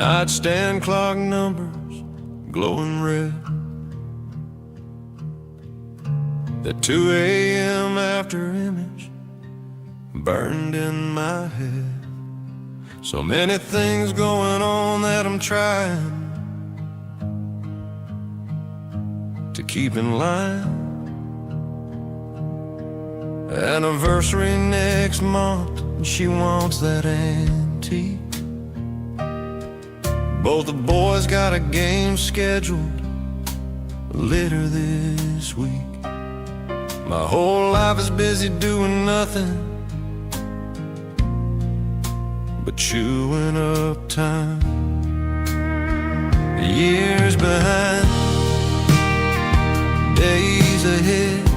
Nightstand clock numbers glowing red. That 2 a.m. after image burned in my head. So many things going on that I'm trying to keep in line. Anniversary next month, and she wants that antique. Both the boys got a game scheduled later this week. My whole life is busy doing nothing but chewing up time. Years behind, days ahead.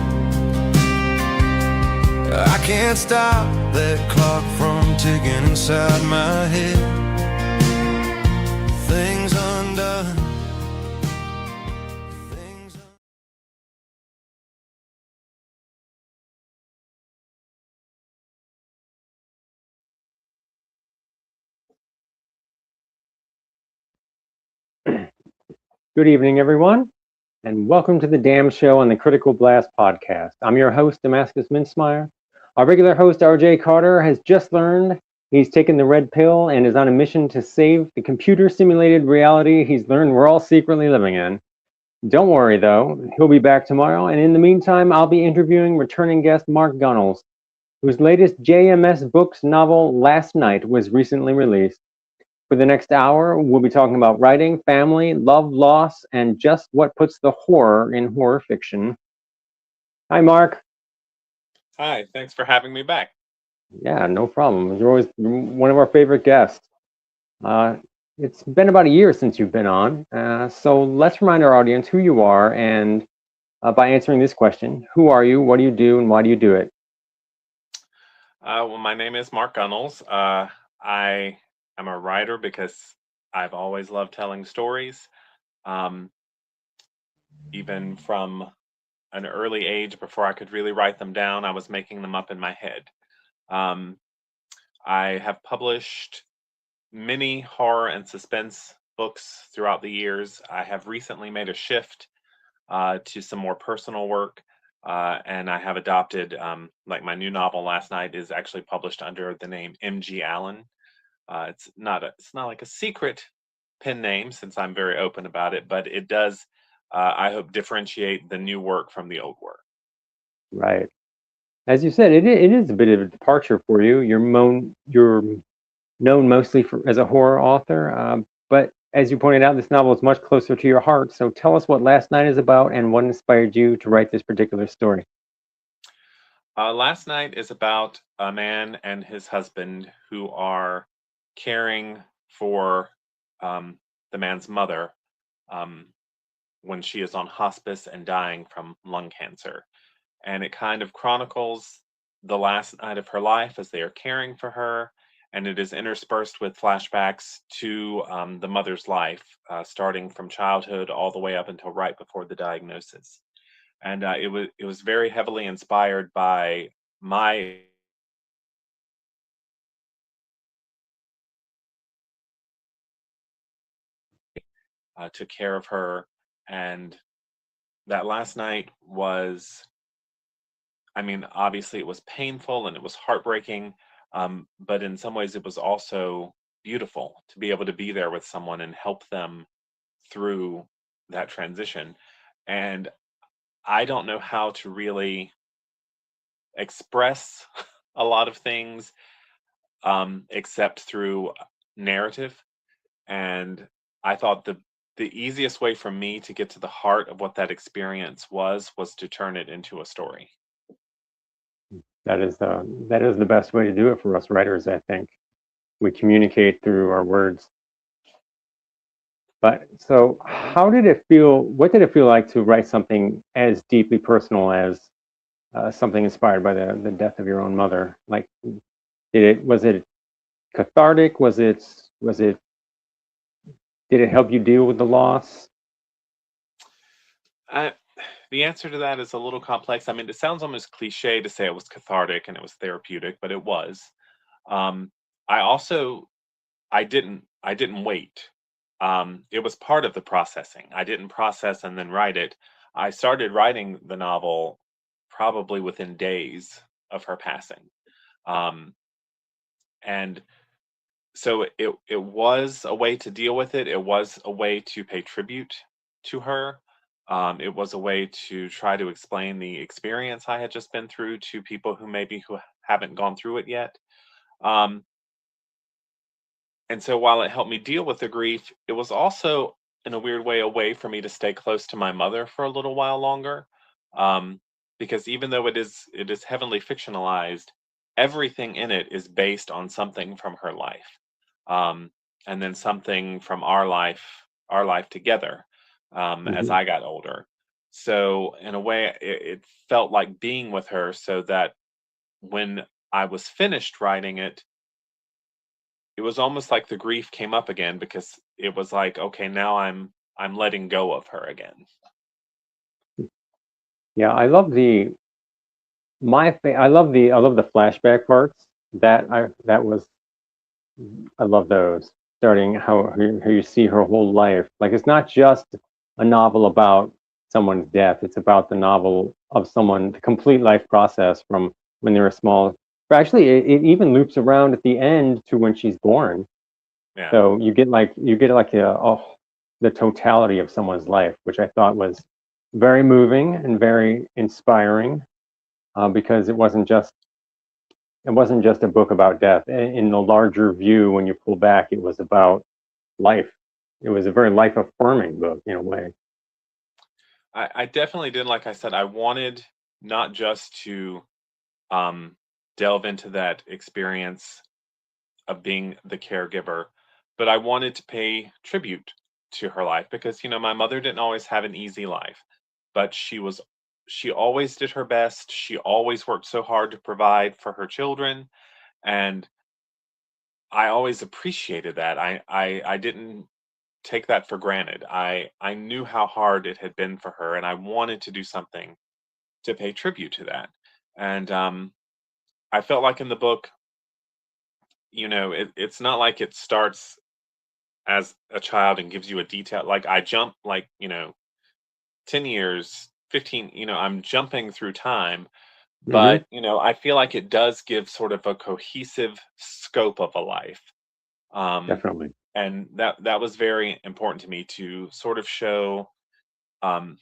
I can't stop that clock from ticking inside my head. Things undone. Good evening, everyone, and welcome to the Damn Show on the Critical Blast podcast. I'm your host, Damascus Mintzmeyer. Our regular host, RJ Carter, has just learned he's taken the red pill and is on a mission to save the computer-simulated reality he's learned we're all secretly living in. Don't worry, though. He'll be back tomorrow, and in the meantime, I'll be interviewing returning guest Mark Gunnells, whose latest JMS Books novel, Last Night, was recently released. For the next hour, we'll be talking about writing, family, love, loss, and just what puts the horror in horror fiction. Hi, Mark. Hi, thanks for having me back. Yeah, no problem. You're always one of our favorite guests. It's been about a year since you've been on, so let's remind our audience who you are, and by answering this question, who are you, what do you do, and why do you do it? Well, my name is Mark Gunnells. I am a writer because I've always loved telling stories. Even from an early age, before I could really write them down, I was making them up in my head. I have published many horror and suspense books throughout the years. I have recently made a shift to some more personal work, and I have adopted, like my new novel, Last Night, is actually published under the name M.G. Allen. It's not like a secret pen name, since I'm very open about it, but it does, I hope, differentiate the new work from the old work. Right. As you said, it is a bit of a departure for you. You're known mostly as a horror author, but as you pointed out, this novel is much closer to your heart. So tell us what Last Night is about and what inspired you to write this particular story. Last Night is about a man and his husband who are caring for the man's mother when she is on hospice and dying from lung cancer. And it kind of chronicles the last night of her life as they are caring for her. And it is interspersed with flashbacks to the mother's life, starting from childhood all the way up until right before the diagnosis. And it was very heavily inspired by my took care of her, and that last night was, I mean, obviously it was painful and it was heartbreaking, but in some ways it was also beautiful to be able to be there with someone and help them through that transition. And I don't know how to really express a lot of things except through narrative. And I thought the easiest way for me to get to the heart of what that experience was to turn it into a story. That is the best way to do it for us writers, I think. We communicate through our words. But so how did it feel? What did it feel like to write something as deeply personal as something inspired by the death of your own mother? Like, was it cathartic? Did it help you deal with the loss? The answer to that is a little complex. I mean, it sounds almost cliche to say it was cathartic and it was therapeutic, but it was. I didn't wait. it was part of the processing. I didn't process and then write it. I started writing the novel probably within days of her passing. Um, and so it was a way to deal with it. It was a way to pay tribute to her. It was a way to try to explain the experience I had just been through to people who haven't gone through it yet. Um, and so while it helped me deal with the grief, it was also in a weird way a way for me to stay close to my mother for a little while longer. Um, because even though it is heavily fictionalized, everything in it is based on something from her life. Um, and then something from our life together, as Hmm. I got older. So in a way, it felt like being with her so that when I was finished writing it, it was almost like the grief came up again because it was like, okay, now I'm letting go of her again. Yeah, I love the flashback parts. I love those. Starting how you see her whole life. Like it's not just a novel about someone's death. It's about the novel of someone, the complete life process from when they were small. But actually, it even loops around at the end to when she's born. Yeah. So you get like the totality of someone's life, which I thought was very moving and very inspiring, because it wasn't just a book about death. In the larger view, when you pull back, it was about life. It was a very life affirming book in a way. I definitely did, like I said, I wanted not just to um delve into that experience of being the caregiver, but I wanted to pay tribute to her life because, my mother didn't always have an easy life, but she always did her best. She always worked so hard to provide for her children, and I always appreciated that. I didn't take that for granted. I knew how hard it had been for her, and I wanted to do something to pay tribute to that. And I felt like in the book, it's not like it starts as a child and gives you a detail. Like I jump, like 10 years, 15. I'm jumping through time, Hmm. but I feel like it does give sort of a cohesive scope of a life. Um, Definitely. and that was very important to me to sort of show, um,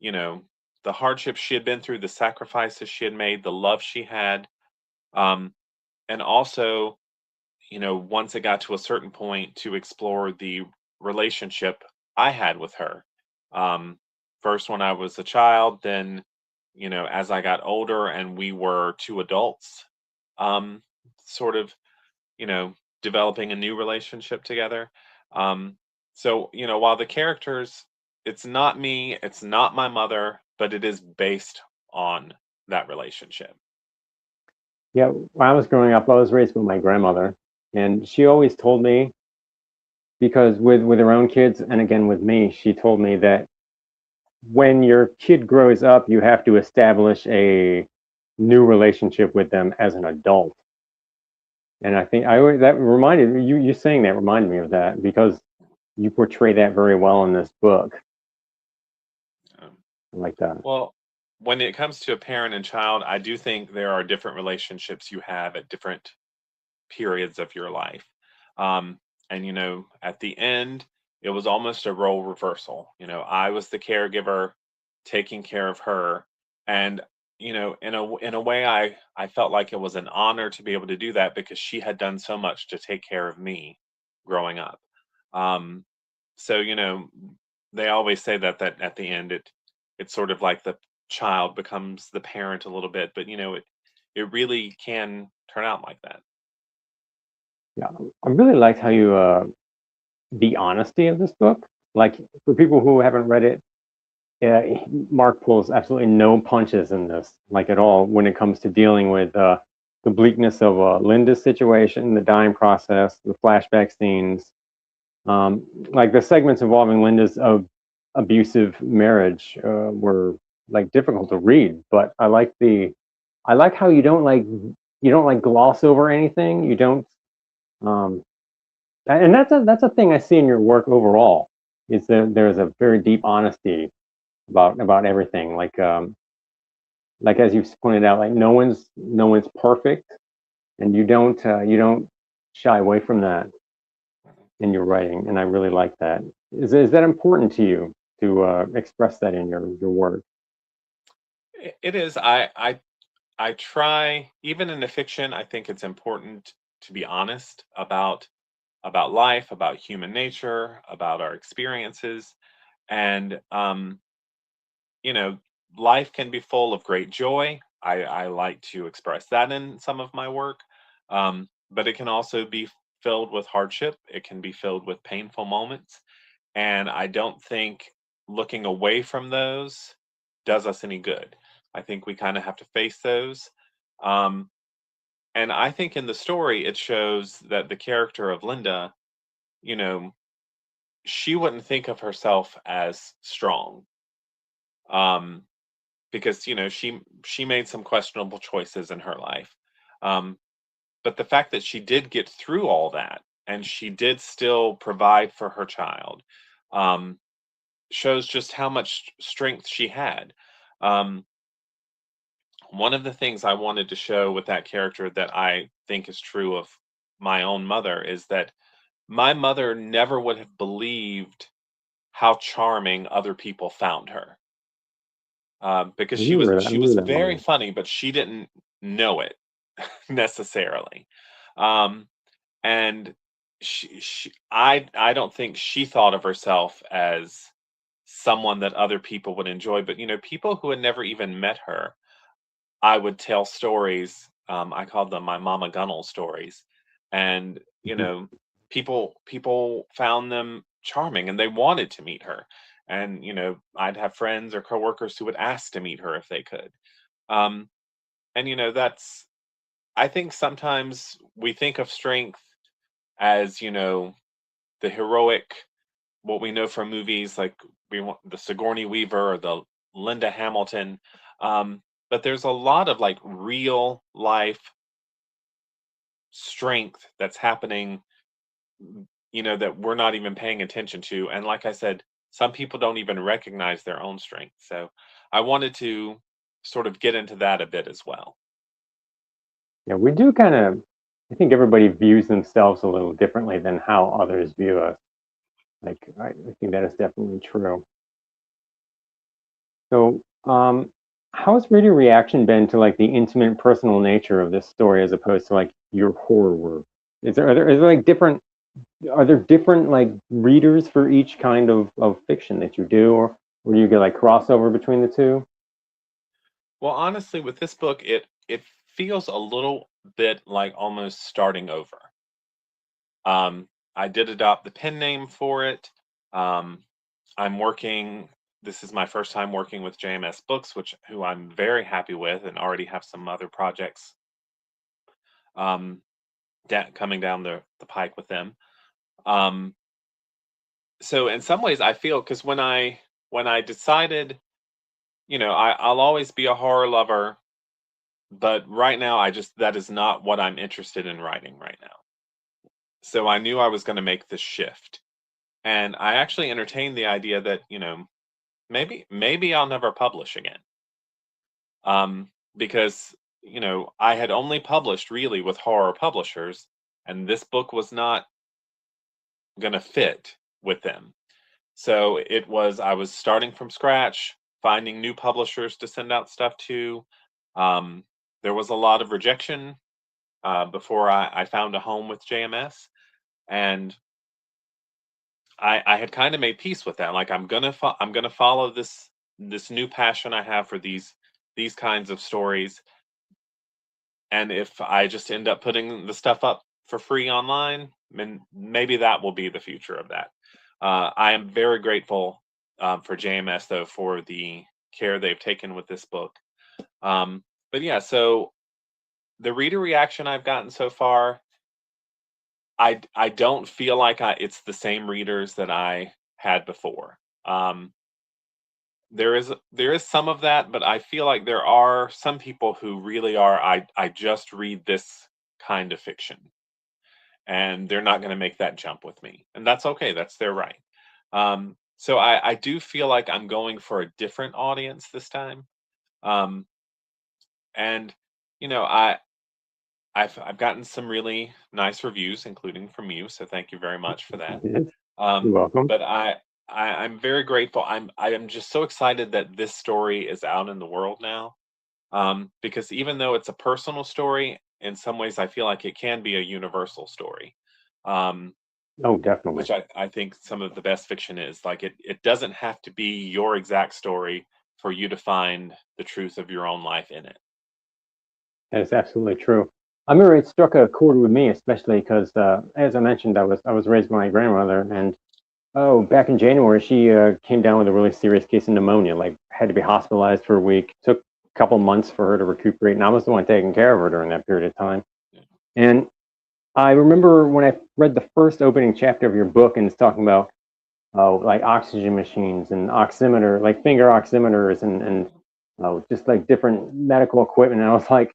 you know, the hardships she had been through, the sacrifices she had made, the love she had, um, and also, once it got to a certain point, to explore the relationship I had with her. Um, First when I was a child, then, as I got older and we were two adults, um, sort of, you know, developing a new relationship together. Um, so, while the characters, it's not me, it's not my mother, but it is based on that relationship. Yeah, when I was growing up, I was raised with my grandmother, and she always told me, because with her own kids, and again with me, she told me that when your kid grows up, you have to establish a new relationship with them as an adult. And I think that reminded me, you saying that reminded me of that, because you portray that very well in this book. Um, I like that. well, when it comes to a parent and child, I do think there are different relationships you have at different periods of your life. Um, and at the end, it was almost a role reversal. I was the caregiver taking care of her, and in a way, I felt like it was an honor to be able to do that because she had done so much to take care of me growing up. Um, so they always say that at the end, it's sort of like the child becomes the parent a little bit, but it really can turn out like that. Yeah, I really liked how you the honesty of this book. Like for people who haven't read it, Mark pulls absolutely no punches in this, like at all, when it comes to dealing with the bleakness of Linda's situation, the dying process, the flashback scenes, like the segments involving Linda's abusive marriage were like difficult to read. But I like how you don't like gloss over anything. Um, And that's a thing I see in your work overall. Is that there's a very deep honesty about everything. Like as you've pointed out, like no one's perfect, and you don't shy away from that in your writing, and I really like that. Is that important to you to express that in your work? It is. I try, even in the fiction, I think it's important to be honest about life, about human nature, about our experiences, and you know, life can be full of great joy. I like to express that in some of my work, but it can also be filled with hardship. It can be filled with painful moments, and I don't think looking away from those does us any good. I think we kind of have to face those. Um, and I think in the story, it shows that the character of Linda, you know, she wouldn't think of herself as strong. Um, because she made some questionable choices in her life. Um, but the fact that she did get through all that and she did still provide for her child um, shows just how much strength she had. Um, One of the things I wanted to show with that character that I think is true of my own mother is that my mother never would have believed how charming other people found her. Because I she remember was that very moment. funny, but she didn't know it necessarily. Um, and I don't think she thought of herself as someone that other people would enjoy. But people who had never even met her, I would tell stories. I called them my Mama Gunnell stories, and Mhm. people found them charming, and they wanted to meet her. And I'd have friends or coworkers who would ask to meet her if they could. Um, and that's I think sometimes we think of strength as the heroic, what we know from movies like we want the Sigourney Weaver or the Linda Hamilton. Um, but there's a lot of like real life strength that's happening, that we're not even paying attention to. And like I said, some people don't even recognize their own strength. So I wanted to sort of get into that a bit as well. Yeah, we do kind of. I think everybody views themselves a little differently than how others view us. I think that is definitely true. So, how has reader reaction been to like the intimate, personal nature of this story as opposed to like your horror work? Is there like different? Are there different like readers for each kind of fiction that you do, or where you get like crossover between the two? Well, honestly, with this book, it feels a little bit like almost starting over. I did adopt the pen name for it. Um, I'm working. This is my first time working with JMS Books, who I'm very happy with, and already have some other projects um, coming down the pike with them. Um, so in some ways, I feel because when I decided, I'll always be a horror lover, but right now that is not what I'm interested in writing right now. So I knew I was going to make this shift, and I actually entertained the idea that maybe I'll never publish again. Because I had only published really with horror publishers, and this book was not going to fit with them. So I was starting from scratch, finding new publishers to send out stuff to. Um, there was a lot of rejection before I found a home with JMS, and I had kind of made peace with that. Like I'm gonna follow this new passion I have for these kinds of stories, and if I just end up putting the stuff up for free online, then maybe that will be the future of that. I am very grateful for JMS though for the care they've taken with this book. But yeah, so the reader reaction I've gotten so far, I don't feel like it's the same readers that I had before. There is some of that, but I feel like there are some people who really are. I just read this kind of fiction, and they're not going to make that jump with me, and that's okay. That's their right. So I do feel like I'm going for a different audience this time. Um, and you know, I've gotten some really nice reviews, including from you. So thank you very much for that. Yes, you're Um, welcome. but I'm very grateful. I am just so excited that this story is out in the world now. Because even though it's a personal story, in some ways I feel like it can be a universal story. Um, Oh, definitely. which I think some of the best fiction is. Like it doesn't have to be your exact story for you to find the truth of your own life in it. That is absolutely true. I remember it struck a chord with me, especially because, as I mentioned, I was raised by my grandmother, and oh, back in January, she came down with a really serious case of pneumonia. Like, had to be hospitalized for a week. Took a couple months for her to recuperate, and I was the one taking care of her during that period of time. Yeah. And I remember when I read the first opening chapter of your book, and it's talking about like oxygen machines and oximeter, like finger oximeters, and just like different medical equipment. And I was like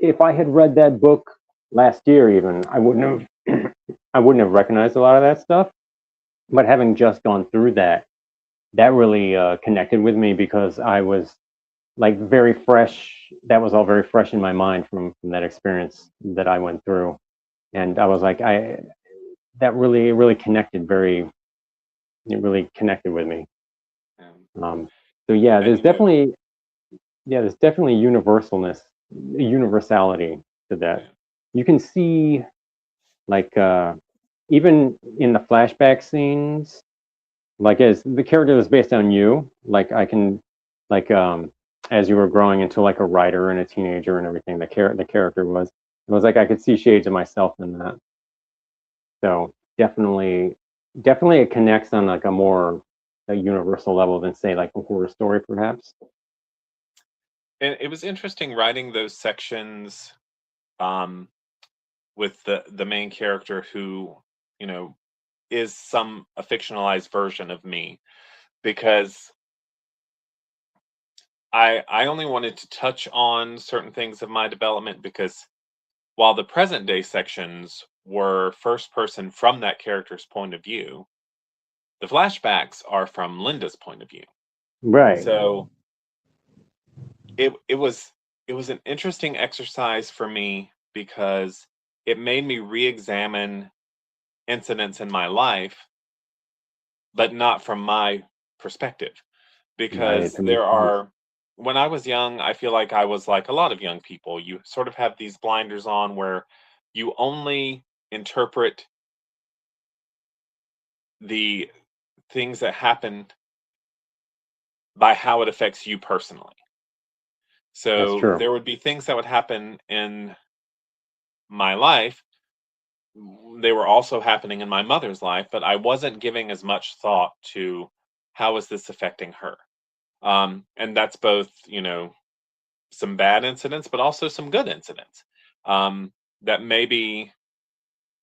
if I had read that book last year, even I wouldn't have, I wouldn't have recognized a lot of that stuff. But having just gone through that, that really connected with me because I was like very fresh. That was all very fresh in my mind from that experience that I went through, and I was like, I that really connected very. It really connected with me. Um, Um, so yeah, and you know, there's definitely universality to that. yeah, You can see like even in the flashback scenes, like as the character was based on you, like I can like as you were growing into like a writer and a teenager and everything, the character was it was like I could see shades of myself in that. So definitely it connects on like a more a universal level than say like a horror story perhaps. and it was interesting writing those sections um, with the main character who you know is some a fictionalized version of me because I only wanted to touch on certain things of my development because while the present day sections were first person from that character's point of view, the flashbacks are from Linda's point of view. Right. So it was an interesting exercise for me because it made me re-examine incidents in my life, but not from my perspective. Right. Because That there makes sense. are when I was young, I feel like I was like a lot of young people. You sort of have these blinders on where you only interpret the things that happen by how it affects you personally. That's So true. there would be things that would happen in my life. They were also happening in my mother's life, but I wasn't giving as much thought to how is this affecting her. And that's both, some bad incidents, but also some good incidents that maybe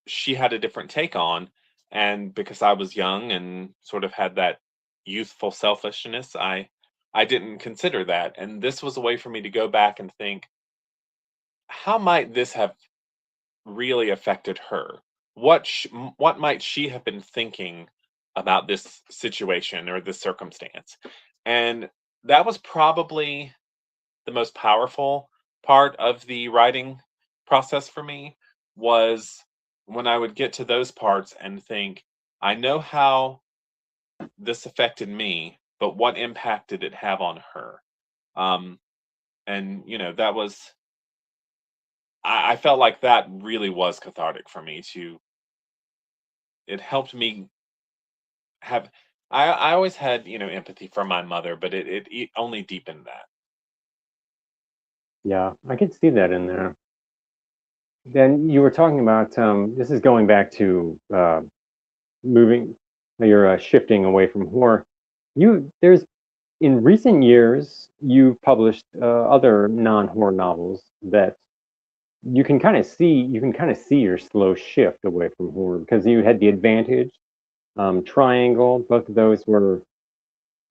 she had a different take on. And because I was young and sort of had that youthful selfishness, I didn't consider that. And this was a way for me to go back and think, how might this have really affected her? What might she have been thinking about this situation or this circumstance? And that was probably the most powerful part of the writing process for me was when I would get to those parts and think, I know how this affected me, but what impact did it have on her? Um, and that was I felt like that really was cathartic for me to it helped me have I always had, empathy for my mother, but it only deepened that. Yeah, I could see that in there. Then you were talking about this is going back to moving, you're shifting away from horror. There's in recent years you've published other non-horror novels that you can kind of see your slow shift away from horror because you had the advantage, Triangle. Both of those were,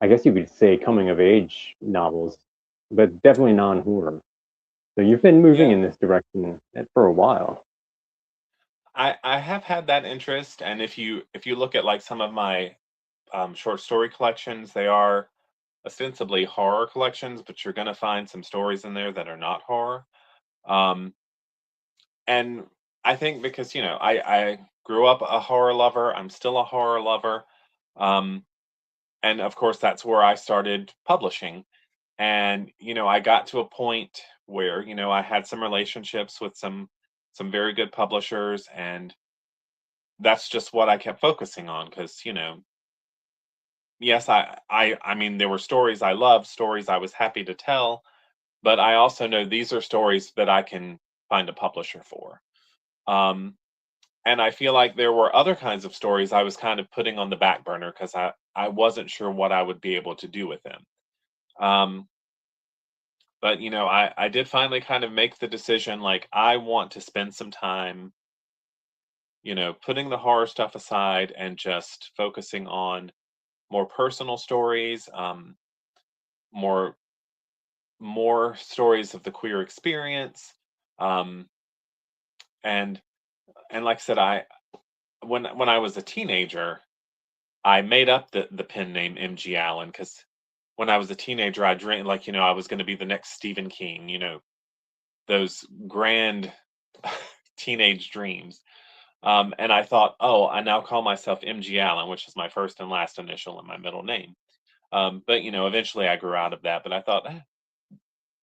I guess you could say, coming of age novels, but definitely non-horror. So you've been moving Yeah. in this direction for a while. I have had that interest, and if you look at like some of my short story collections, they are ostensibly horror collections, but you're going to find some stories in there that are not horror. Um, and I think because I grew up a horror lover, I'm still a horror lover, um, and of course that's where I started publishing. And I got to a point where I had some relationships with some very good publishers, and that's just what I kept focusing on because yes, I mean there were stories I loved, stories I was happy to tell, but I also know these are stories that I can find a publisher for. Um, and I feel like there were other kinds of stories I was kind of putting on the back burner because I wasn't sure what I would be able to do with them. Um, but I did finally kind of make the decision like I want to spend some time, putting the horror stuff aside and just focusing on more personal stories, more more stories of the queer experience, um, and like I said, I when I was a teenager, I made up the pen name MG Allen because when I was a teenager, I dreamed like I was going to be the next Stephen King, those grand teenage dreams. And I thought, oh, I now call myself MG Allen, which is my first and last initial and my middle name. But eventually I grew out of that. But I thought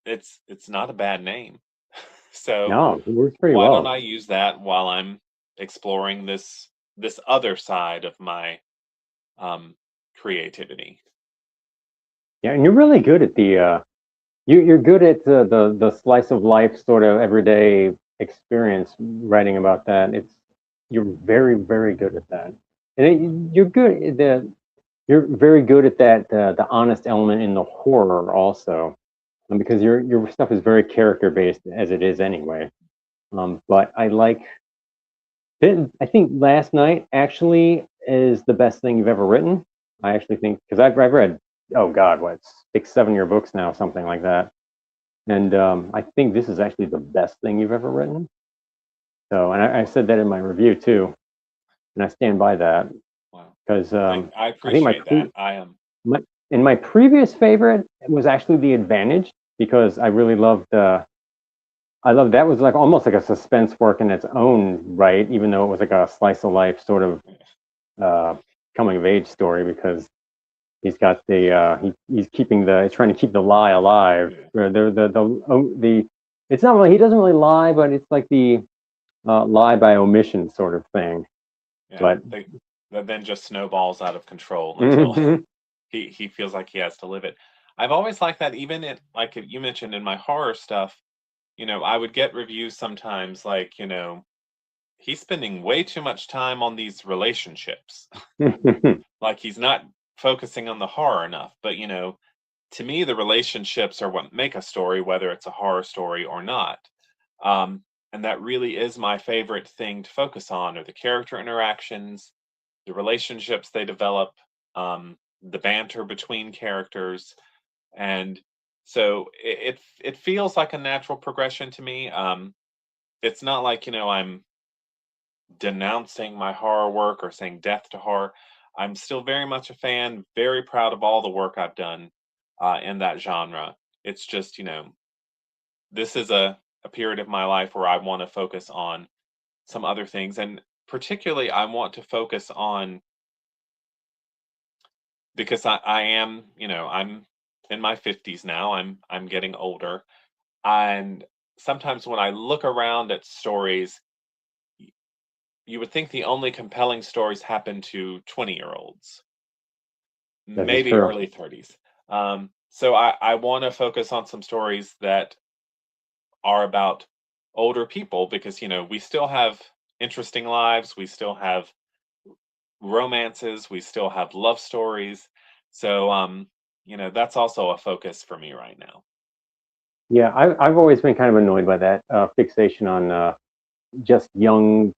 it's not a bad name. So No, it works pretty why don't well. I use that while I'm exploring this other side of my creativity? Yeah, and you're really good at you're good at the slice of life sort of everyday experience writing about that. You're very very good at that, and you're good at you're very good at that the honest element in the horror also, because your stuff is very character based as it is anyway. But I think Last Night actually is the best thing you've ever written. I actually think because I've read, oh God, what, 6 7 year books now, something like that, and I think this is actually the best thing you've ever written. So, and I said that in my review too, and I stand by that Wow. because I I think appreciate that. I am. my my previous favorite was actually The Advantage because I really loved. I love that was like almost like a suspense work in its own right, even though it was like a slice of life sort of uh, coming of age story because he's got he's keeping he's trying to keep the lie alive. Yeah. The it's not really he doesn't really lie, but it's like the lie by omission sort of thing. Yeah, But that then just snowballs out of control until mhm. he feels like he has to live it. I've always liked that, even in like you mentioned in my horror stuff. I would get reviews sometimes like, he's spending way too much time on these relationships. Like he's not focusing on the horror enough. But, to me, the relationships are what make a story, whether it's a horror story or not. And that really is my favorite thing to focus on are the character interactions, the relationships they develop, the banter between characters. And so it feels like a natural progression to me. It's not like, I'm denouncing my horror work or saying death to horror. I'm still very much a fan, very proud of all the work I've done in that genre. It's just, this is a period of my life where I want to focus on some other things. And particularly, I want to focus on because I am, I'm in my 50s now. I'm getting older. And sometimes when I look around at stories, you would think the only compelling stories happen to 20-year-olds, This is maybe true. early 30s. So I want to focus on some stories that are about older people because, we still have interesting lives, we still have romances, we still have love stories. So, that's also a focus for me right now. Yeah, I've always been kind of annoyed by that fixation on just young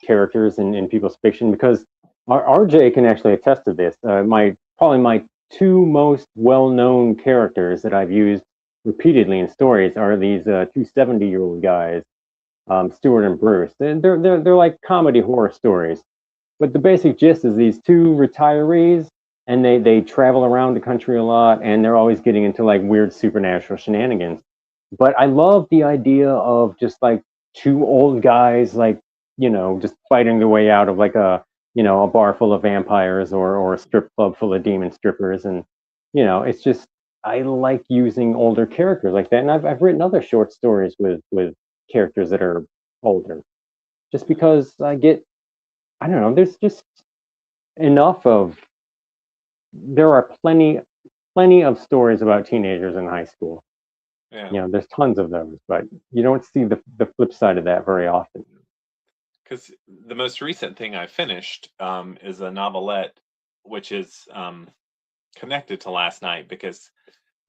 characters in people's fiction because RJ can actually attest to this. My probably my two most well-known characters that I've used repeatedly in stories are these 270-year-old guys. Stuart and Bruce. They're like comedy horror stories. But the basic gist is these two retirees, and they travel around the country a lot, and they're always getting into like weird supernatural shenanigans. But I love the idea of just like two old guys, like, just fighting their way out of like a bar full of vampires, or a strip club full of demon strippers. And it's just, I like using older characters like that. And I've written other short stories with characters that are older, just because I don't know, there's just enough of there are plenty of stories about teenagers in high school. Yeah. There's tons of those, but you don't see the flip side of that very often. Because the most recent thing I finished is a novelette, which is connected to last night because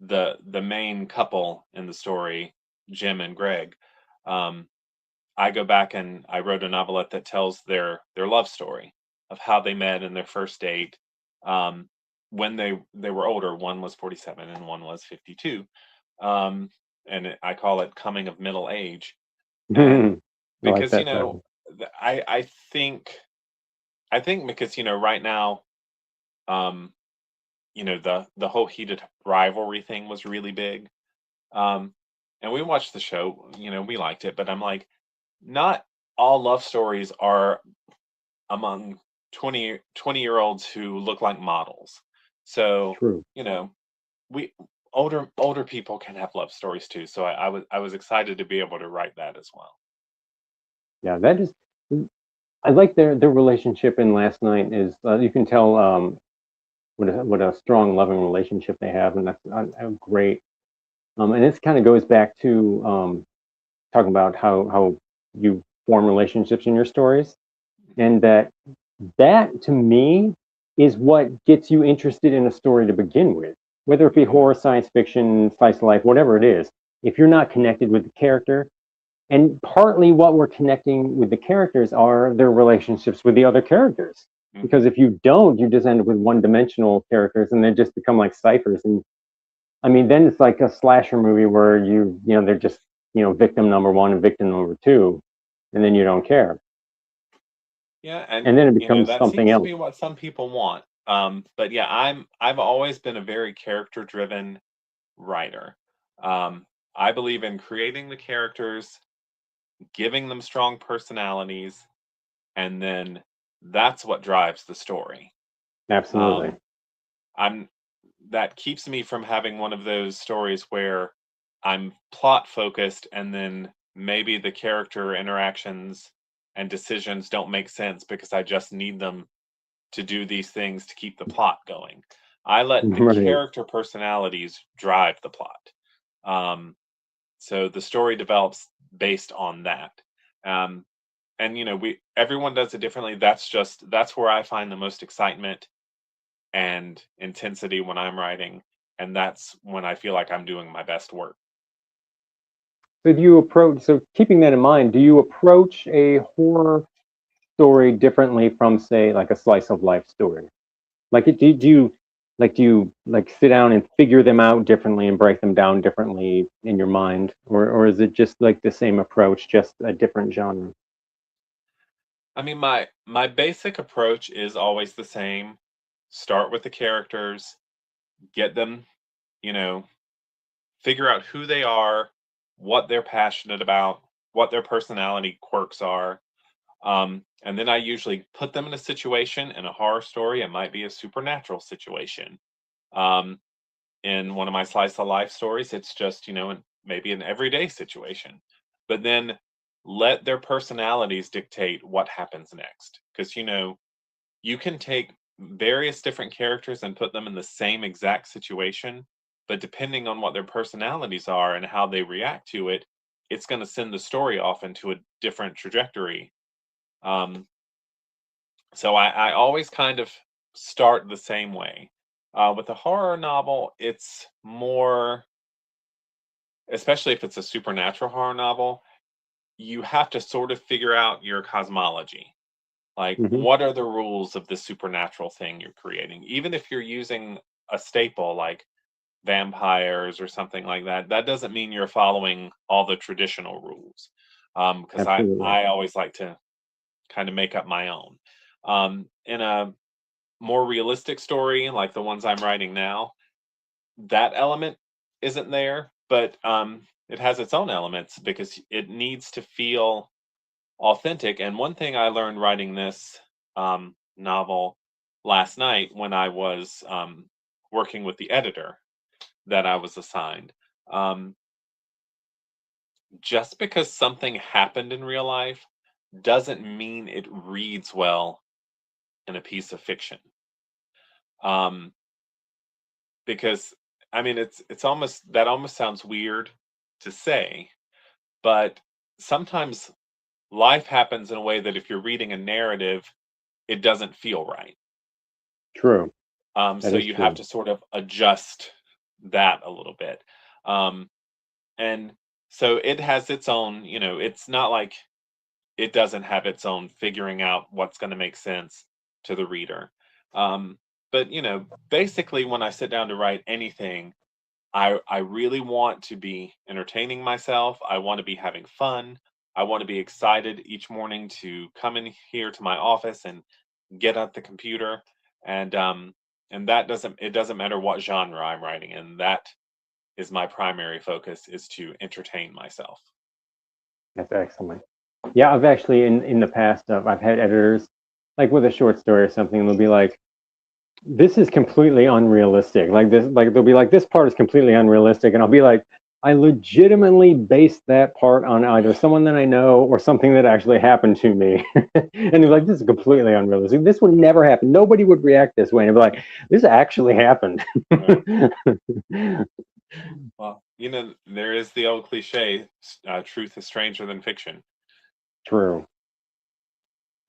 the main couple in the story, Jim and Greg, um, I go back and I wrote a novelette that tells their love story of how they met in their first date. Um, when they were older, one was 47 and one was 52. Um, I call it coming of middle age. And I like because that title. I think because right now, um, the whole heated rivalry thing was really big. Um, and we watched the show, we liked it, but I'm like, not all love stories are among 20-year-olds who look like models. So, True. you know, we older people can have love stories too. So I was excited to be able to write that as well. Yeah, that is. I like their relationship in Last Night. Is you can tell what a strong, loving relationship they have, and that's great. And this kind of goes back to talking about how you form relationships in your stories, and that to me is what gets you interested in a story to begin with, whether it be Yeah. horror, science fiction, slice of life, whatever it is. If you're not connected with the character, and partly what we're connecting with the characters are their relationships with the other characters, Hmm. because if you don't, you just end up with one-dimensional characters, and they just become like ciphers. And I mean, then it's like a slasher movie where they're just victim number one and victim number two, and then you don't care, Yeah, and and then it becomes that something seems to else. be what some people want. But yeah, I've always been a very character driven writer. Um, I believe in creating the characters, giving them strong personalities, and then that's what drives the story. Absolutely. Um, I'm that keeps me from having one of those stories where I'm plot focused and then maybe the character interactions and decisions don't make sense because I just need them to do these things to keep the plot going. I let the Right. character personalities drive the plot. Um, so the story develops based on that. Um, and we everyone does it differently. That's where I find the most excitement and intensity when I'm writing, and that's when I feel like I'm doing my best work. So keeping that in mind, do you approach a horror story differently from, say, like a slice of life story? Like, do you sit down and figure them out differently and break them down differently in your mind, or is it just like the same approach, just a different genre? I mean, my basic approach is always the same. Start with the characters, get them, you know, figure out who they are, what they're passionate about, what their personality quirks are. And then I usually put them in a situation in a horror story. It might be a supernatural situation. Um, in one of my slice of life stories, it's just, maybe an everyday situation. But then let their personalities dictate what happens next. Because, you can take various different characters and put them in the same exact situation, but depending on what their personalities are and how they react to it, it's going to send the story off into a different trajectory. Um, so I always kind of start the same way. With a horror novel, it's more, especially if it's a supernatural horror novel, you have to sort of figure out your cosmology. Like, Hmm. what are the rules of the supernatural thing you're creating? Even if you're using a staple like vampires or something like that, that doesn't mean you're following all the traditional rules. because Absolutely. I always like to kind of make up my own. In a more realistic story, like the ones I'm writing now, that element isn't there, but it has its own elements because it needs to feel authentic. And one thing I learned writing this novel last night when I was working with the editor that I was assigned, um, just because something happened in real life doesn't mean it reads well in a piece of fiction. Um, because I mean, it's almost that almost sounds weird to say, but sometimes life happens in a way that if you're reading a narrative, it doesn't feel right. True. That So is you have true. to sort of adjust that a little bit. Um, and so it has its own, it's not like it doesn't have its own figuring out what's going to make sense to the reader. Um, but basically, when I sit down to write anything, I really want to be entertaining myself. I want to be having fun. I want to be excited each morning to come in here to my office and get at the computer. And that doesn't matter what genre I'm writing in. That is my primary focus, is to entertain myself. That's excellent. Yeah, I've actually in the past I've had editors like with a short story or something. They'll be like, "This is completely unrealistic." Like this, like they'll be like, "This part is completely unrealistic," and I'll be like, "I legitimately based that part on either someone that I know or something that actually happened to me." And they're like, "This is completely unrealistic. This would never happen. Nobody would react this way." And I'd be like, "This actually happened." Right. Well, there is the old cliche, truth is stranger than fiction. True.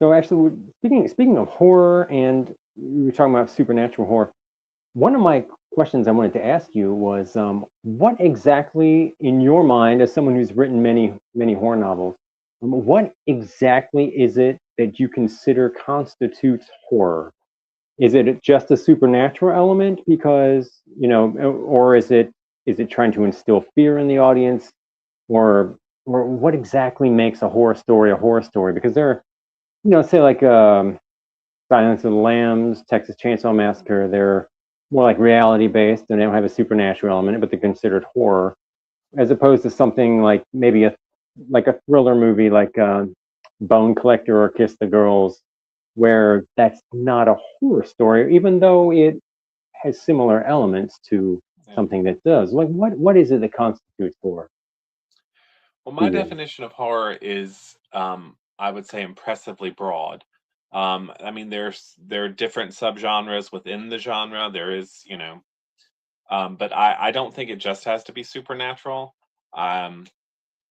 So actually, speaking of horror, and we were talking about supernatural horror. One of my questions I wanted to ask you was, what exactly, in your mind, as someone who's written many horror novels, what exactly is it that you consider constitutes horror? Is it just a supernatural element because or is it trying to instill fear in the audience, or what exactly makes a horror story? Because there are, say like Silence of the Lambs, Texas Chainsaw Massacre, they're more like reality based and they don't have a supernatural element, but they're considered horror, as opposed to something like maybe a thriller movie like Bone Collector or Kiss the Girls, where that's not a horror story, even though it has similar elements to Yeah. something that does. Like what is it that constitutes horror Well, to my you? definition of horror is, I would say, impressively broad. I mean, there are different subgenres within the genre. There is, but I don't think it just has to be supernatural. Um,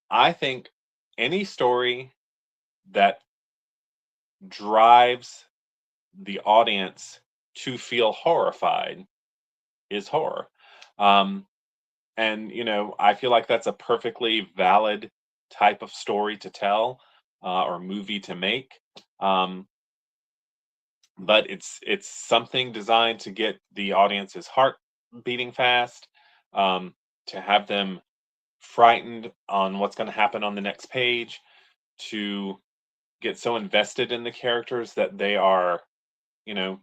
I think any story that drives the audience to feel horrified is horror. Um, and I feel like that's a perfectly valid type of story to tell, or movie to make. Um, but it's something designed to get the audience's heart beating fast, to have them frightened on what's going to happen on the next page, to get so invested in the characters that they are, you know,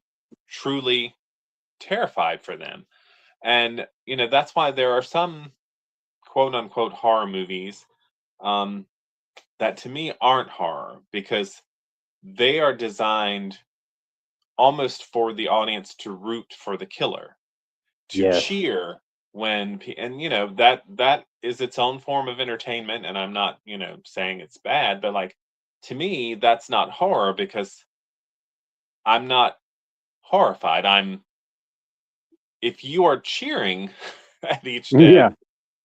truly terrified for them. And that's why there are some quote unquote horror movies, um, that to me aren't horror, because they are designed almost for the audience to root for the killer, to Yes. cheer when and that is its own form of entertainment, and I'm not saying it's bad, but like, to me that's not horror, because I'm not horrified. I'm If you are cheering at each death, Yeah.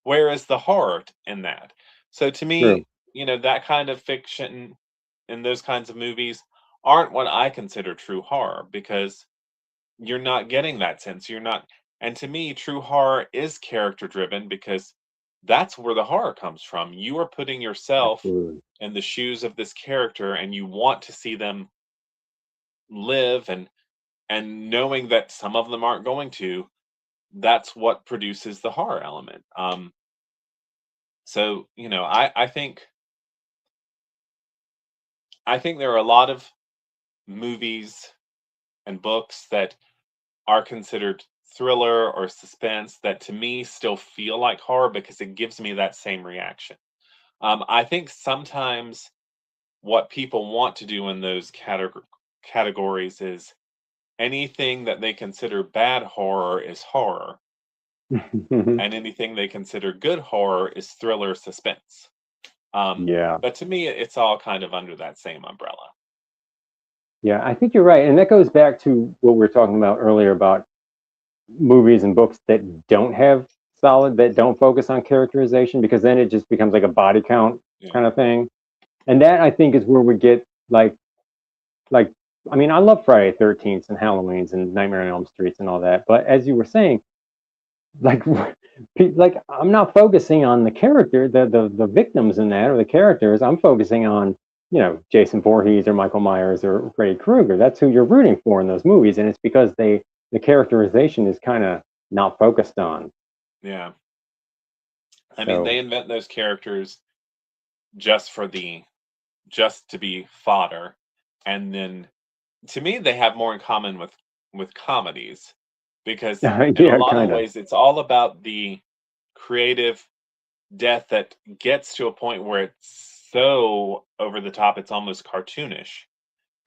where is the horror in that? So to True. me, that kind of fiction and those kinds of movies aren't what I consider true horror, because you're not getting that sense. You're not, and to me, true horror is character driven, because that's where the horror comes from. You are putting yourself Absolutely. in the shoes of this character, and you want to see them live, and knowing that some of them aren't going to, that's what produces the horror element. So I think I think there are a lot of movies and books that are considered thriller or suspense that to me still feel like horror because it gives me that same reaction. I think sometimes what people want to do in those categories is anything that they consider bad horror is horror, and anything they consider good horror is thriller suspense. Yeah. But to me, it's all kind of under that same umbrella. Yeah, I think you're right. And that goes back to what we were talking about earlier about movies and books that don't have that don't focus on characterization, because then it just becomes like a body count Yeah. kind of thing. And that I think is where we get like I mean, I love Friday 13th and Halloween's and Nightmare on Elm Streets and all that. But as you were saying, like like I'm not focusing on the character, the victims in that or the characters. I'm focusing on, Jason Voorhees or Michael Myers or Freddy Krueger. That's who you're rooting for in those movies, and it's because the characterization is kind of not focused on. Yeah. I mean, they So invent those characters just for just to be fodder, and then to me they have more in common with comedies because in a yeah, lot of kind of. ways it's all about the creative death that gets to a point where it's so over the top it's almost cartoonish.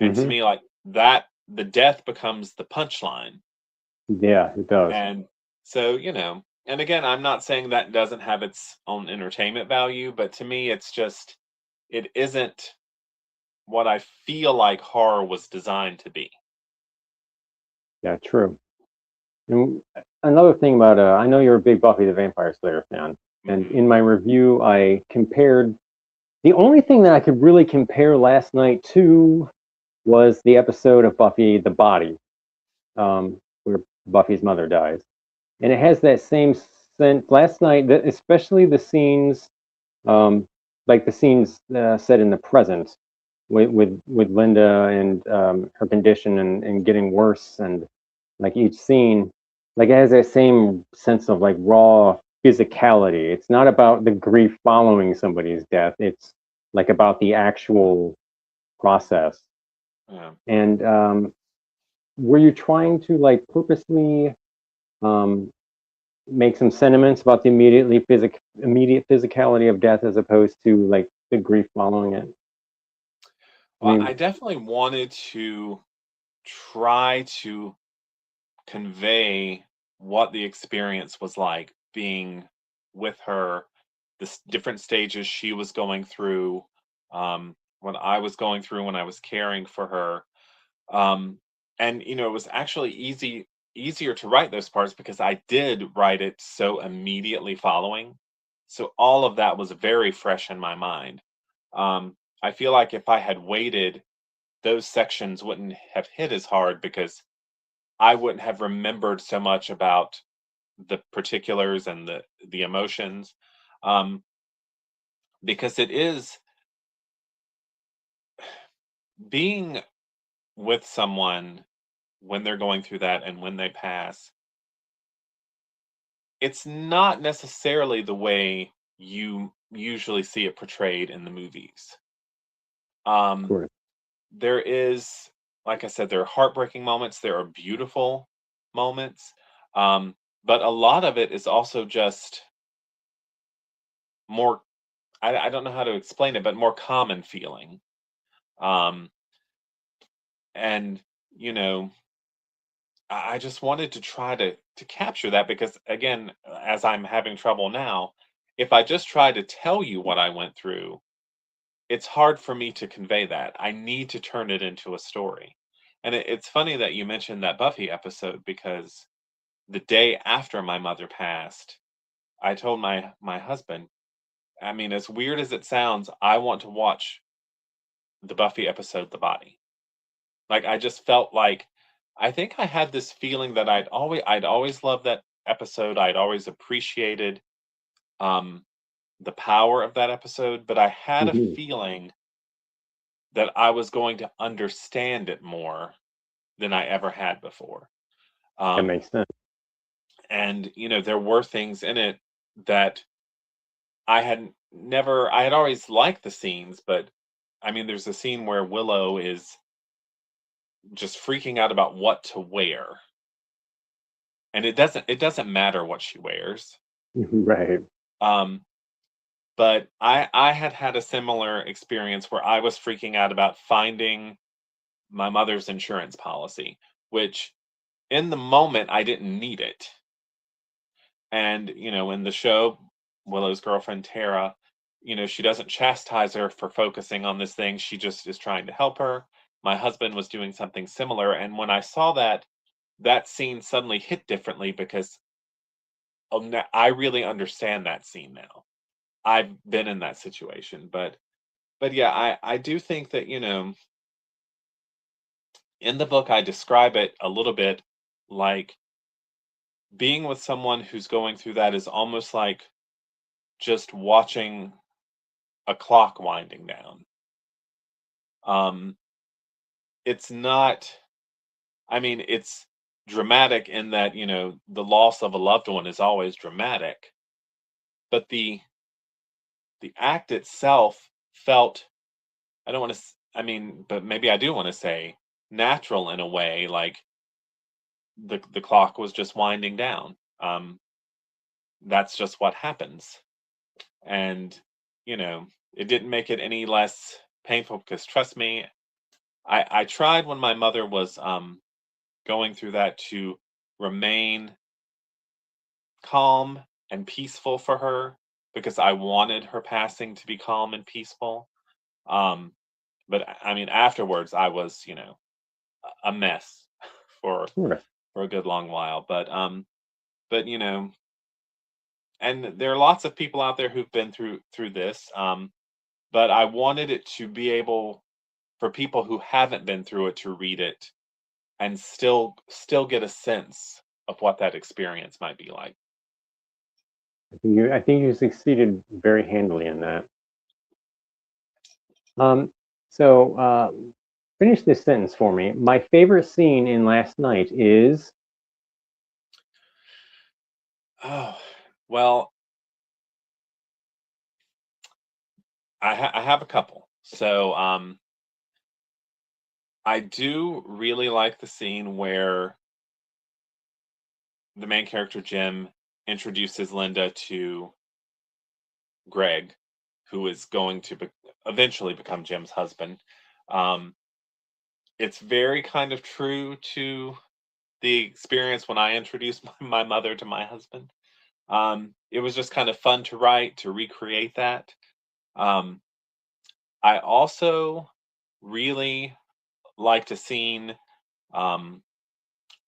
And to Hmm. me, like that, the death becomes the punchline. Yeah, it does. And so, and again, I'm not saying that doesn't have its own entertainment value, but to me, it's just, it isn't what I feel like horror was designed to be. Yeah, true. And another thing about I know you're a big Buffy the Vampire Slayer fan, and Hmm. in my review, I compared the only thing that I could really compare last night to was the episode of Buffy the Body, where Buffy's mother dies, and it has that same sense. Last night, especially the scenes, um, like the scenes set in the present, with Linda and her condition and getting worse, and like each scene, like it has that same sense of like raw physicality. It's not about the grief following somebody's death. It's like about the actual process. Yeah. And were you trying to like purposely um, make some sentiments about the immediate physicality of death as opposed to like the grief following it? I Well, I mean, definitely wanted to try to convey what the experience was like being with her, different stages she was going through, what I was going through when I was caring for her. Um, and it was actually easier to write those parts because I did write it so immediately following. So all of that was very fresh in my mind. I feel like if I had waited, those sections wouldn't have hit as hard because I wouldn't have remembered so much about the particulars and the emotions, um, because it is being with someone when they're going through that and when they pass. It's not necessarily the way you usually see it portrayed in the movies. of Um, course. there is, like I said, there are heartbreaking moments. There are beautiful moments, um, but a lot of it is also just more. I don't know how to explain it, but more common feeling. Um, and you know, I just wanted to try to capture that because again, as I'm having trouble now, if I just try to tell you what I went through, it's hard for me to convey that. I need to turn it into a story. And it's funny that you mentioned that Buffy episode because the day after my mother passed, I told my husband, I mean, as weird as it sounds, I want to watch the Buffy episode The Body. Like I just felt like I think I had this feeling that I'd always loved that episode. I'd always appreciated um the power of that episode, but I had a Hmm. feeling that I was going to understand it more than I ever had before. That Um makes sense. and there were things in it that I had always liked the scenes, but I mean, there's a scene where Willow is just freaking out about what to wear, and it doesn't matter what she wears. Right. Um, but I had a similar experience where I was freaking out about finding my mother's insurance policy, which in the moment I didn't need it. And, in the show, Willow's girlfriend Tara, she doesn't chastise her for focusing on this thing. She just is trying to help her. My husband was doing something similar. And when I saw that scene suddenly hit differently because I really understand that scene now. I've been in that situation. But yeah, I do think that, in the book I describe it a little bit like being with someone who's going through that is almost like just watching a clock winding down. Um, it's not, I mean, it's dramatic in that, the loss of a loved one is always dramatic, but the act itself felt, I don't want to, I mean, but maybe I do want to say natural in a way, like the clock was just winding down. That's just what happens. And, you know, it didn't make it any less painful because trust me, I tried when my mother was going through that to remain calm and peaceful for her because I wanted her passing to be calm and peaceful. Um, but I mean, afterwards, I was, a mess for Sure. for a good long while. But and there are lots of people out there who've been through this. But I wanted it to be able for people who haven't been through it to read it and still get a sense of what that experience might be like. I think you succeeded very handily in that. Um, so finish this sentence for me. My favorite scene in Last Night is. Oh, well, I have a couple. So I do really like the scene where the main character Jim introduces Linda to Greg, who is going to eventually become Jim's husband. Um, it's very kind of true to the experience when I introduced my mother to my husband. It was just kind of fun to write, to recreate that. Um, I also really liked a scene um,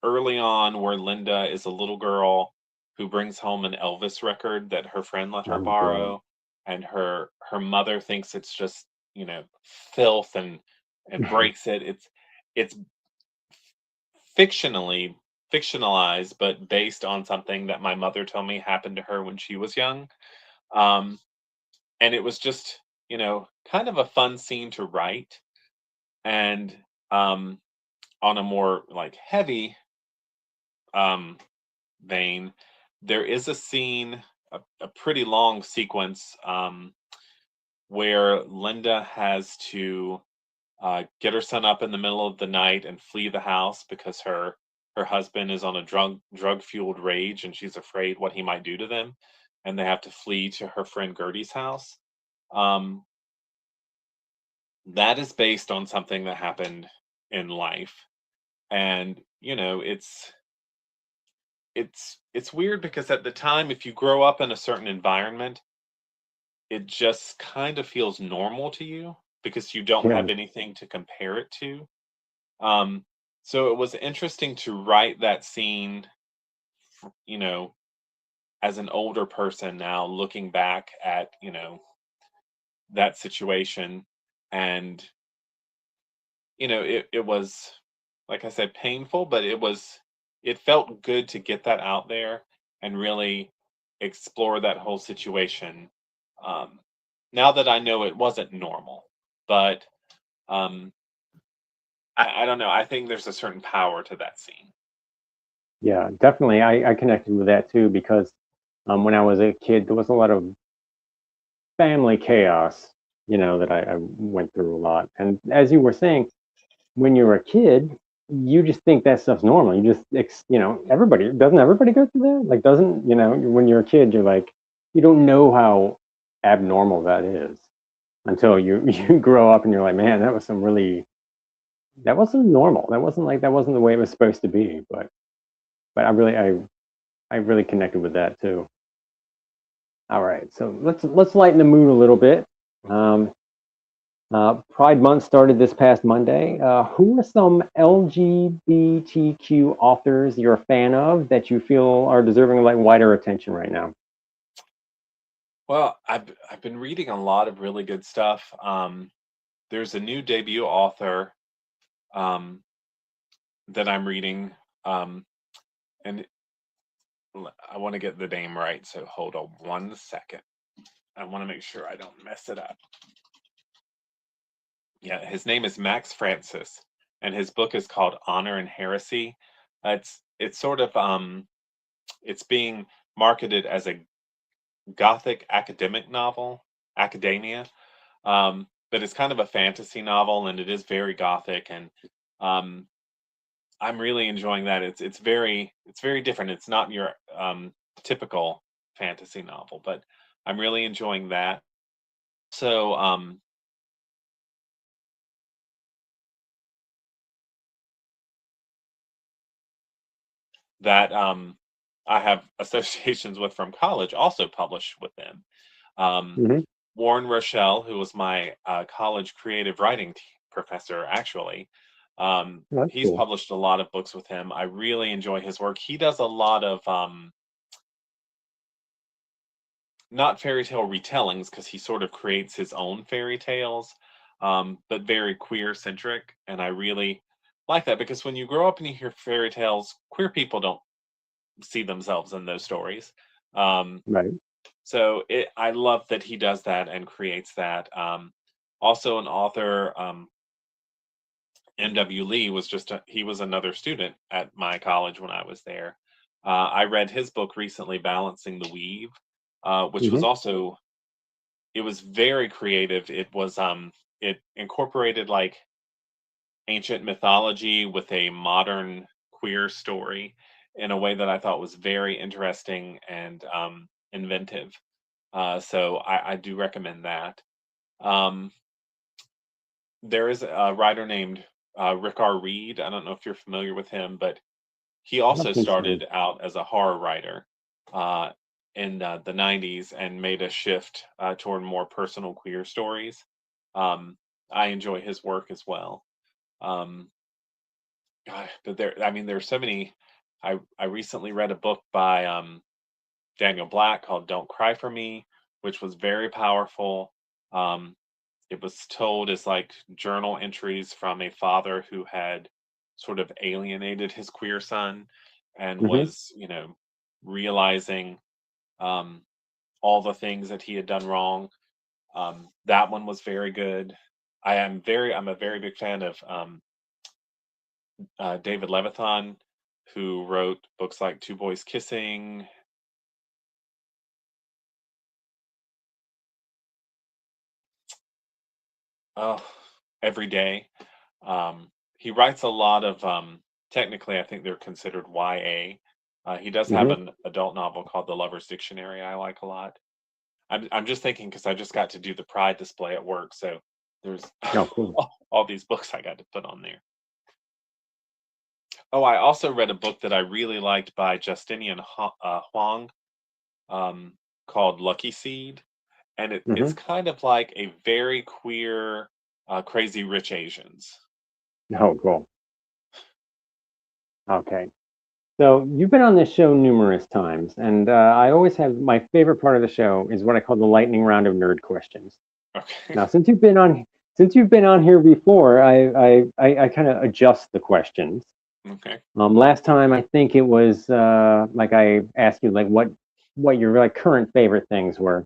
early on where Linda is a little girl who brings home an Elvis record that her friend let her Oh, God. borrow, and her mother thinks it's just filth and breaks it. It's fictionally fictionalized, but based on something that my mother told me happened to her when she was young. Um, and it was just kind of a fun scene to write. And um, on a more like heavy um, vein, there is a scene, a pretty long sequence where Linda has to get her son up in the middle of the night and flee the house because her husband is on a drug fueled rage and she's afraid what he might do to them, and they have to flee to her friend Gertie's house. Um, that is based on something that happened in life, and it's weird because at the time, if you grow up in a certain environment, it just kind of feels normal to you because you don't Yeah. have anything to compare it to. Um, so it was interesting to write that scene, you know, as an older person now looking back at, that situation. And, it was, like I said, painful, but it felt good to get that out there and really explore that whole situation. Um, now that I know it wasn't normal, but um, I don't know. I think there's a certain power to that scene. Yeah, definitely. I connected with that too because when I was a kid, there was a lot of family chaos that I went through a lot. And as you were saying, when you're a kid, you just think that stuff's normal. You just, doesn't everybody go through that? Like, doesn't, when you're a kid, you're like, you don't know how abnormal that is until you you grow up and you're like, man, that wasn't normal. That wasn't the way it was supposed to be. But I really connected with that too. All right, so let's lighten the mood a little bit. Um, Pride Month started this past Monday. Who are some LGBTQ authors you're a fan of that you feel are deserving of like wider attention right now? Well, I've been reading a lot of really good stuff. There's a new debut author um, that I'm reading, and I want to get the name right. So hold on 1 second. I want to make sure I don't mess it up. Yeah, his name is Max Francis, and his book is called Honor and Heresy. It's sort of it's being marketed as a gothic academic novel, academia, but it's kind of a fantasy novel, and it is very gothic, and um, I'm really enjoying that. It's very different. It's not your typical fantasy novel, but I'm really enjoying that. So that I have associations with from college also published with them. Um, Hmm. Warren Rochelle, who was my college creative writing professor, actually, That's he's cool. published a lot of books with him. I really enjoy his work. He does a lot of not fairy tale retellings because he sort of creates his own fairy tales, but very queer centric. And I really like that because when you grow up and you hear fairy tales, queer people don't see themselves in those stories. Um, Right. I love that he does that and creates that. Also, an author, M.W. Lee he was another student at my college when I was there. I read his book recently, Balancing the Weave, which was Hmm. also it was very creative. It incorporated like ancient mythology with a modern queer story in a way that I thought was very interesting and inventive. So I do recommend that. Um, there is a writer named Rick R. Reed. I don't know if you're familiar with him, but he I don't also think so. started out as a horror writer uh, in the 90s and made a shift toward more personal queer stories. Um, I enjoy his work as well. Um, but I mean, there's so many. I recently read a book by Daniel Black called "Don't Cry for Me," which was very powerful. Um, it was told as like journal entries from a father who had sort of alienated his queer son and Hmm. was, realizing um, all the things that he had done wrong. That one was very good. I'm a very big fan of David Levithan, who wrote books like Two Boys Kissing. Oh, every day. He writes a lot of, technically, I think they're considered YA. He does have Hmm. an adult novel called The Lover's Dictionary I like a lot. I'm just thinking because I just got to do the Pride display at work, so there's Oh, cool. all these books I got to put on there. Oh, I also read a book that I really liked by Justinian Huang, um, called Lucky Seed, and it's Hmm. kind of like a very queer, Crazy Rich Asians. Oh, cool. Okay. So you've been on this show numerous times, and I always have my favorite part of the show is what I call the lightning round of nerd questions. Okay. Now, since you've been on here before, I kind of adjust the questions. Okay. Last time I think it was like I asked you like what your like current favorite things were.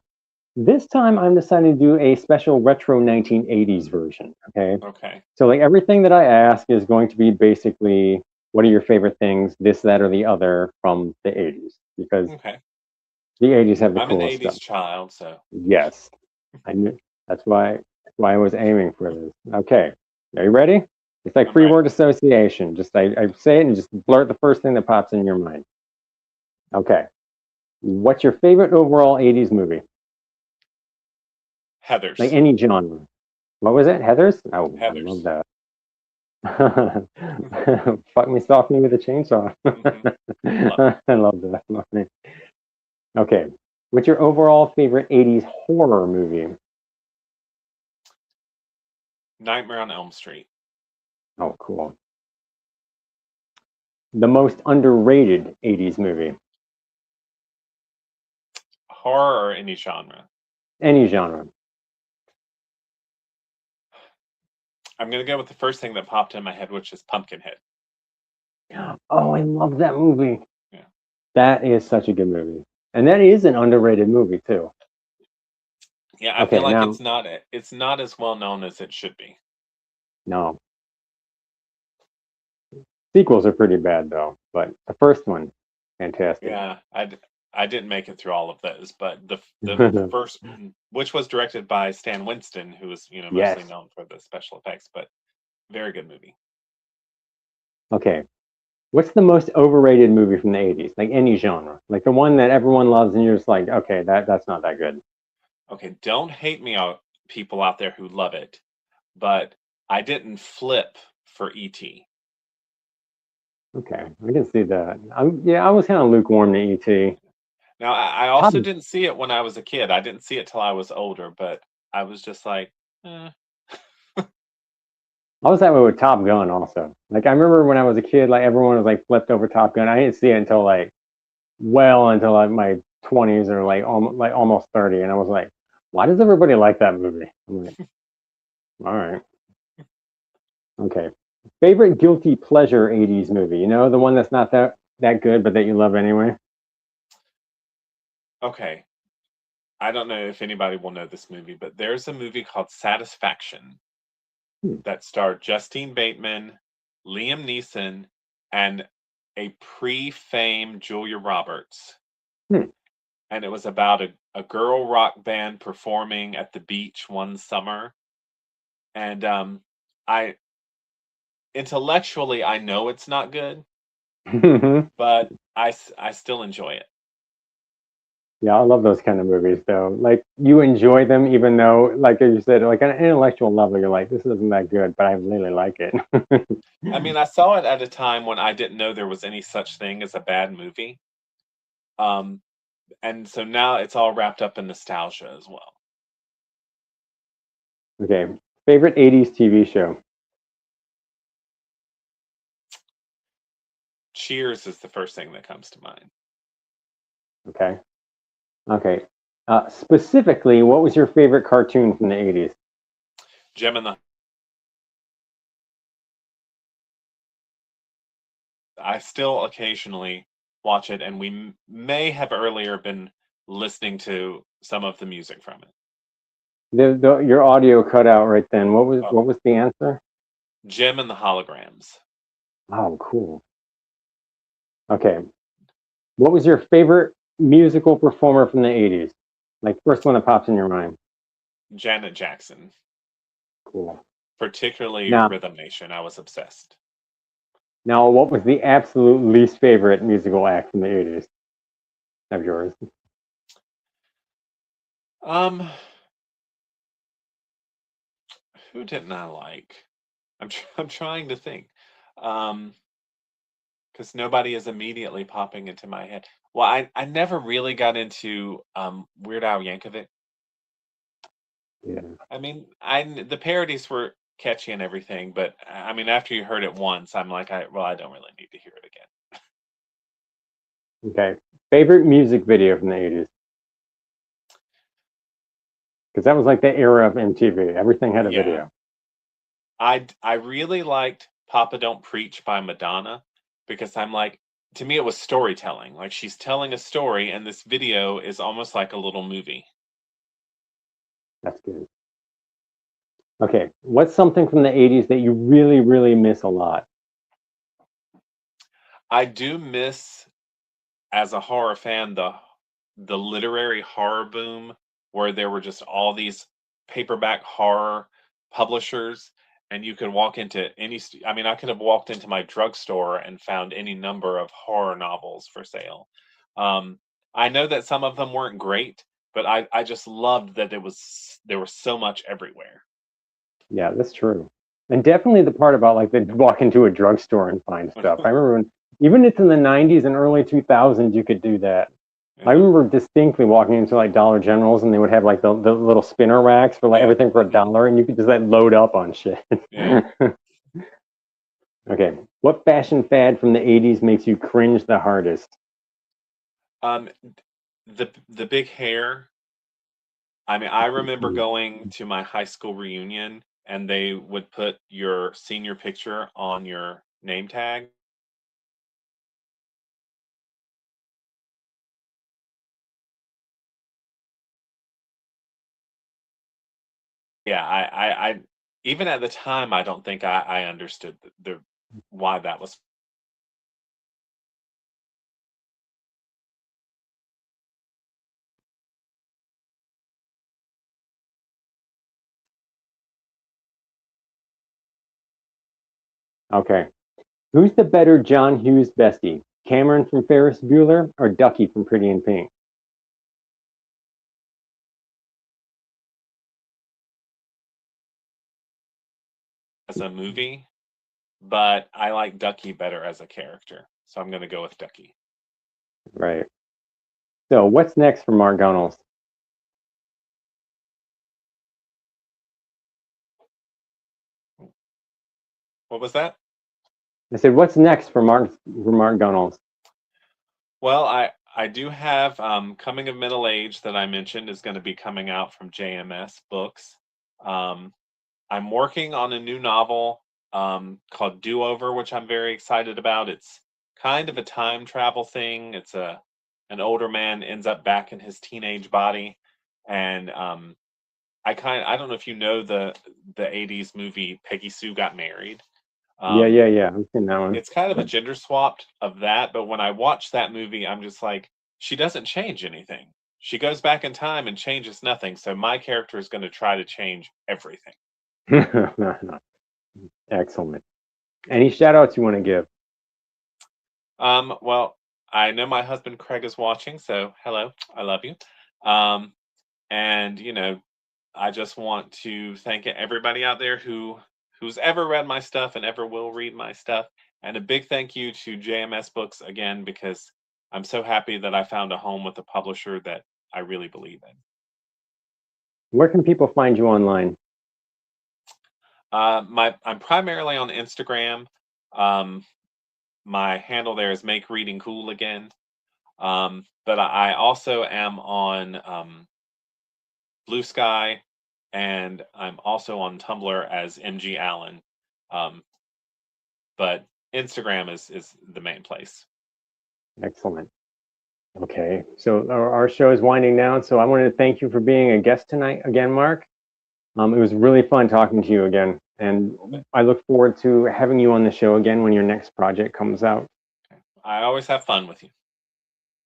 This time I'm deciding to do a special retro 1980s version. Okay, Okay. so like everything that I ask is going to be basically what are your favorite things, this, that, or the other from the 80s because Okay. the 80s have the I'm an coolest stuff. 80s child, so Yes, I knew that's why why I was aiming for this. Okay, are you ready? It's like I'm free ready. word association. Just I say it and just blurt the first thing that pops in your mind. Okay. What's your favorite overall 80s movie? Like Heather's. any genre. What was it? Heather's? Oh, I love Heather's. that. Fuck me softly with a chainsaw. Hmm. Love it. I love that. Love it. Okay. What's your overall favorite 80s horror movie? Nightmare on Elm Street. Oh, cool. The most underrated 80s movie? Horror or any genre. Any genre. I'm gonna go with the first thing that popped in my head, which is Pumpkinhead. Oh, I love that movie. Yeah. That is such a good movie. And that is an underrated movie, too. Yeah, I feel Okay, like now, it's not as well known as it should be. no. Sequels are pretty bad, though. But the first one, fantastic. Yeah, I didn't make it through all of those, but the first, which was directed by Stan Winston, who was mostly Yes. known for the special effects, but very good movie. Okay. What's the most overrated movie from the 80s? Like any genre. Like the one that everyone loves and you're just like, okay, that's not that good. Okay, don't hate me out, people out there who love it, but I didn't flip for E.T. Okay, I can see that. Yeah, I was kind of lukewarm to ET. Now, I also didn't see it when I was a kid. I didn't see it till I was older, but I was just like, eh. I was that way with Top Gun also. Like I remember when I was a kid, like everyone was like flipped over Top Gun. I didn't see it until until like my 20s or like almost 30, and I was like, why does everybody like that movie? I'm like, all right, okay. Favorite guilty pleasure 80s movie? You know, the one that's not that good, but that you love anyway. Okay. I don't know if anybody will know this movie, but there's a movie called Satisfaction Hmm. that starred Justine Bateman, Liam Neeson, and a pre-fame Julia Roberts. Hmm. And it was about a girl rock band performing at the beach one summer. And I intellectually I know it's not good, but I still enjoy it. Yeah, I love those kind of movies though. Like you enjoy them even though, like you said, like on an intellectual level, you're like, this isn't that good, but I really like it. I mean, I saw it at a time when I didn't know there was any such thing as a bad movie. Um, and so now it's all wrapped up in nostalgia as well. Okay. Favorite 80s TV show? Cheers is the first thing that comes to mind. Okay. Okay. Specifically, what was your favorite cartoon from the 80s? Gem and the I still occasionally watch it, and we may have earlier been listening to some of the music from it. Your audio cut out right then. Oh, What was the answer? Gem and the Holograms. Oh, cool. Okay. What was your favorite musical performer from the 80s? Like first one that pops in your mind. Janet Jackson, Cool. particularly Now, Rhythm Nation. I was obsessed. now, what was the absolute least favorite musical act from the 80s of yours? Um, who didn't I like? I'm trying to think. Um, because nobody is immediately popping into my head. Well, I never really got into Weird Al Yankovic. Yeah. I mean, the parodies were catchy and everything, but I mean, after you heard it once, I'm like, I don't really need to hear it again. Okay. Favorite music video from the 80s? Because that was like the era of MTV. Everything had a Yeah, video. I really liked Papa Don't Preach by Madonna because I'm like, to me, it was storytelling. Like she's telling a story, and this video is almost like a little movie. That's good. Okay. What's something from the 80s that you really, really miss a lot? I do miss, as a horror fan, the literary horror boom where there were just all these paperback horror publishers, and you could walk into I mean, I could have walked into my drugstore and found any number of horror novels for sale. Um, I know that some of them weren't great, but I just loved that there was so much everywhere. Yeah, that's true. And definitely the part about like they walk into a drugstore and find stuff. I remember when, even it's in the 90s and early 2000s, you could do that. I Yeah. remember distinctly walking into like Dollar Generals and they would have like the little spinner racks for like Yeah. everything for $1, and you could just like load up on shit. Yeah. Okay, what fashion fad from the 80s makes you cringe the hardest? Um, the big hair. I mean, I remember going to my high school reunion and they would put your senior picture on your name tag. Yeah, I even at the time, I don't think I understood the why that was. Okay, who's the better John Hughes bestie? Cameron from Ferris Bueller or Ducky from Pretty in Pink? As a movie, but I like Ducky better as a character, so I'm gonna go with Ducky. Right. So what's next for Mark Gunnells? What was that? I said, what's next for Mark Gunnells? Well, I do have Coming of Middle Age that I mentioned is going to be coming out from JMS Books. Um, I'm working on a new novel called Do Over, which I'm very excited about. It's kind of a time travel thing. It's an older man ends up back in his teenage body, and I don't know if you know the '80s movie Peggy Sue Got Married. Um, Yeah. I've seen that one. it's kind of a gender swapped of that, but when I watch that movie, I'm just like, she doesn't change anything. She goes back in time and changes nothing. So my character is going to try to change everything. Excellent. Any shout outs you want to give? Well, I know my husband Craig is watching, so hello, I love you. Um, and you know, I just want to thank everybody out there who's ever read my stuff and ever will read my stuff. And a big thank you to JMS Books again, because I'm so happy that I found a home with a publisher that I really believe in. Where can people find you online? I'm primarily on Instagram. Um, my handle there is Make Reading Cool Again. But I also am on Blue Sky, and I'm also on Tumblr as MG Allen. Um, but Instagram is the main place. Excellent. Okay, so our show is winding down. So I wanted to thank you for being a guest tonight again, Mark. It was really fun talking to you again, and I look forward to having you on the show again when your next project comes out. I always have fun with you.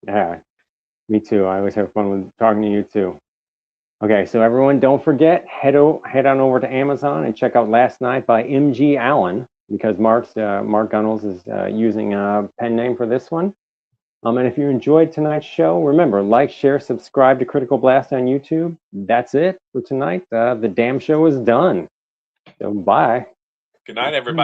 Yeah, me too. I always have fun with talking to you too. Okay, so everyone, don't forget, head on over to Amazon and check out Last Night by MG Allen, because Mark Gunnells is using a pen name for this one. And if you enjoyed tonight's show, remember, like, share, subscribe to Critical Blast on YouTube. That's it for tonight. The damn show is done. So bye. Good night, everybody.